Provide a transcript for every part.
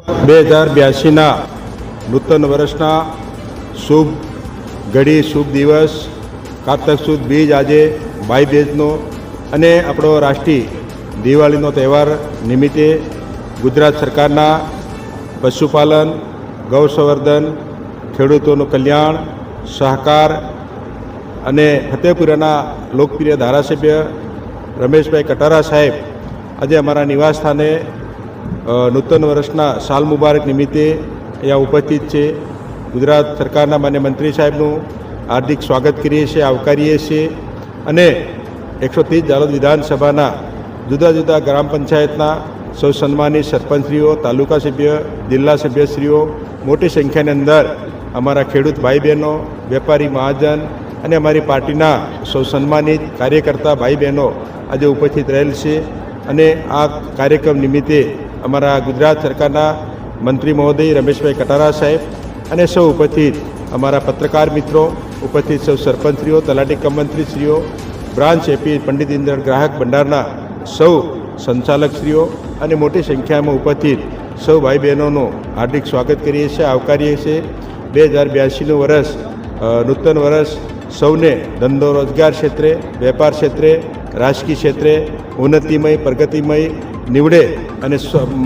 2082 નૂતન વર્ષના શુભ ઘડી શુભ દિવસ કારતક સુદ બીજ આજે ભાઈ બીજનો અને આપણો રાષ્ટ્રીય દિવાળીનો તહેવાર નિમિત્તે ગુજરાત સરકારના પશુપાલન ગૌ સંવર્ધન ખેડૂતોનું કલ્યાણ સહકાર અને ફતેપુરાના લોકપ્રિય ધારાસભ્ય રમેશભાઈ કટારા સાહેબ આજે અમારા નિવાસ સ્થાને નૂતન વર્ષના સાલ મુબારક નિમિત્તે અહીંયા ઉપસ્થિત છે. ગુજરાત સરકારના માન્ય મંત્રી સાહેબનું હાર્દિક સ્વાગત કરીએ છીએ, આવકારીએ છીએ અને 130 જાલોદ વિધાનસભાના જુદા જુદા ગ્રામ પંચાયતના સૌ સન્માનિત સરપંચશ્રીઓ, તાલુકા સભ્ય, જિલ્લા સભ્યશ્રીઓ મોટી સંખ્યાની અંદર અમારા ખેડૂત ભાઈ બહેનો, વેપારી મહાજન અને અમારી પાર્ટીના સૌ સન્માનિત કાર્યકર્તા ભાઈ બહેનો આજે ઉપસ્થિત રહેલ છે. અને આ કાર્યક્રમ નિમિત્તે અમારા ગુજરાત સરકારના મંત્રી મહોદય રમેશભાઈ કટારા સાહેબ અને સૌ ઉપસ્થિત અમારા પત્રકાર મિત્રો, ઉપસ્થિત સૌ સરપંચશ્રીઓ, તલાટી કમ મંત્રીશ્રીઓ, બ્રાન્ચ એપી પંડિત દીનદયાળ ગ્રાહક ભંડારના સૌ સંચાલકશ્રીઓ અને મોટી સંખ્યામાં ઉપસ્થિત સૌ ભાઈ બહેનોનું હાર્દિક સ્વાગત કરીએ છીએ, આવકારીએ છીએ. 2082નું વર્ષ નૂતન વર્ષ સૌને ધંધો રોજગાર ક્ષેત્રે, વેપાર ક્ષેત્રે, રાજકીય ક્ષેત્રે ઉન્નતિમય પ્રગતિમય નીવડે અને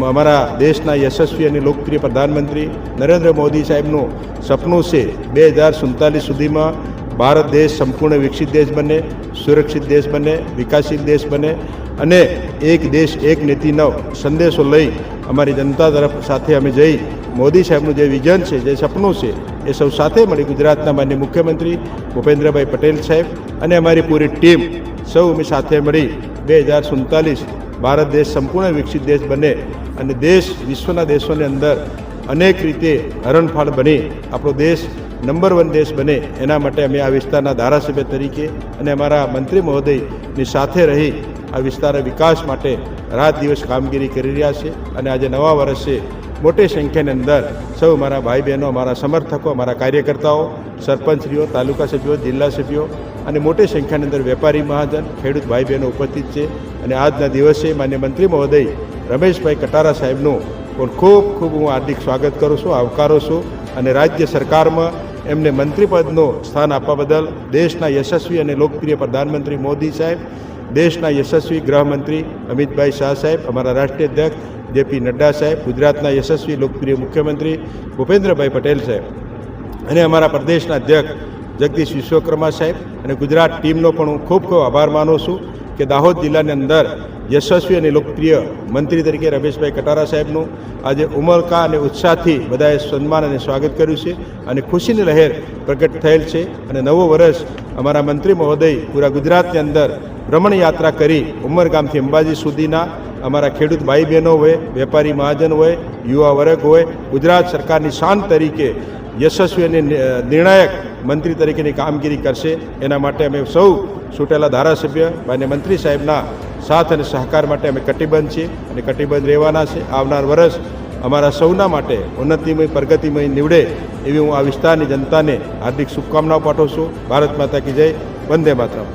અમારા દેશના યશસ્વી અને લોકપ્રિય પ્રધાનમંત્રી નરેન્દ્ર મોદી સાહેબનું સપનું છે 2047 સુધીમાં ભારત દેશ સંપૂર્ણ વિકસિત દેશ બને, સુરક્ષિત દેશ બને, વિકાસશીલ દેશ બને અને એક દેશ એક નીતિનો સંદેશો લઈ અમારી જનતા તરફ સાથે અમે જઈ મોદી સાહેબનું જે વિઝન છે, જે સપનું છે એ સૌ સાથે મળી ગુજરાતના માનનીય મુખ્યમંત્રી ભૂપેન્દ્રભાઈ પટેલ સાહેબ અને અમારી પૂરી ટીમ સૌ અમે સાથે મળી 2047 ભારત દેશ સંપૂર્ણ વિકસિત દેશ બને અને દેશ વિશ્વના દેશોની અંદર અનેક રીતે હરણફાળ બની આપણો દેશ નંબર 1 દેશ બને એના માટે અમે આ વિસ્તારના ધારાસભ્ય તરીકે અને અમારા મંત્રી મહોદયની સાથે રહી આ વિસ્તારના વિકાસ માટે રાત દિવસ કામગીરી કરી રહ્યા છે. અને આજે નવા વર્ષે મોટી સંખ્યાની અંદર સૌ અમારા ભાઈ બહેનો, અમારા સમર્થકો, અમારા કાર્યકર્તાઓ, સરપંચશ્રીઓ, તાલુકા સભ્યો, જિલ્લા સભ્યો અને મોટી સંખ્યાની અંદર વેપારી મહાજન, ખેડૂત ભાઈ બહેનો ઉપસ્થિત છે. અને આજના દિવસે માન્ય મંત્રી મહોદય રમેશભાઈ કટારા સાહેબનું પણ ખૂબ ખૂબ હું હાર્દિક સ્વાગત કરું છું, આવકારું છું અને રાજ્ય સરકારમાં એમને મંત્રીપદનું સ્થાન આપવા બદલ દેશના યશસ્વી અને લોકપ્રિય પ્રધાનમંત્રી મોદી સાહેબ, દેશના યશસ્વી ગૃહમંત્રી અમિતભાઈ શાહ સાહેબ, અમારા રાષ્ટ્રીય અધ્યક્ષ જેપી નડ્ડા સાહેબ, ગુજરાતના યશસ્વી લોકપ્રિય મુખ્યમંત્રી ભૂપેન્દ્રભાઈ પટેલ સાહેબ અને અમારા પ્રદેશના અધ્યક્ષ જગદીશ વિશ્વકર્મા સાહેબ અને ગુજરાત ટીમનો પણ હું ખૂબ ખૂબ આભાર માનું છું કે દાહોદ જિલ્લાની અંદર યશસ્વી અને લોકપ્રિય મંત્રી તરીકે રમેશભાઈ કટારા સાહેબનું આજે ઉમળકા અને ઉત્સાહથી બધાએ સન્માન અને સ્વાગત કર્યું છે અને ખુશીની લહેર પ્રગટ થયેલ છે. અને નવો વર્ષ અમારા મંત્રી મહોદય પૂરા ગુજરાતની અંદર ભ્રમણ યાત્રા કરી ઉમરગામથી અંબાજી સુધીના અમારા ખેડૂત ભાઈ બહેનો હોય, વેપારી મહાજન હોય, યુવા વર્ગ હોય, ગુજરાત સરકારની શાન તરીકે યશસ્વી અને નિર્ણાયક મંત્રી તરીકેની કામગીરી કરશે. એના માટે અમે સૌ ચૂંટેલા ધારાસભ્ય માન્ય મંત્રી સાહેબના સાથ અને સહકાર માટે અમે કટિબદ્ધ છીએ અને કટિબદ્ધ રહેવાના છે. આવનાર વર્ષ અમારા સૌના માટે ઉન્નતિમય પ્રગતિમય નીવડે એવી હું આ વિસ્તારની જનતાને હાર્દિક શુભકામનાઓ પાઠવું છું. ભારત માતા કી જય, વંદે માતરમ.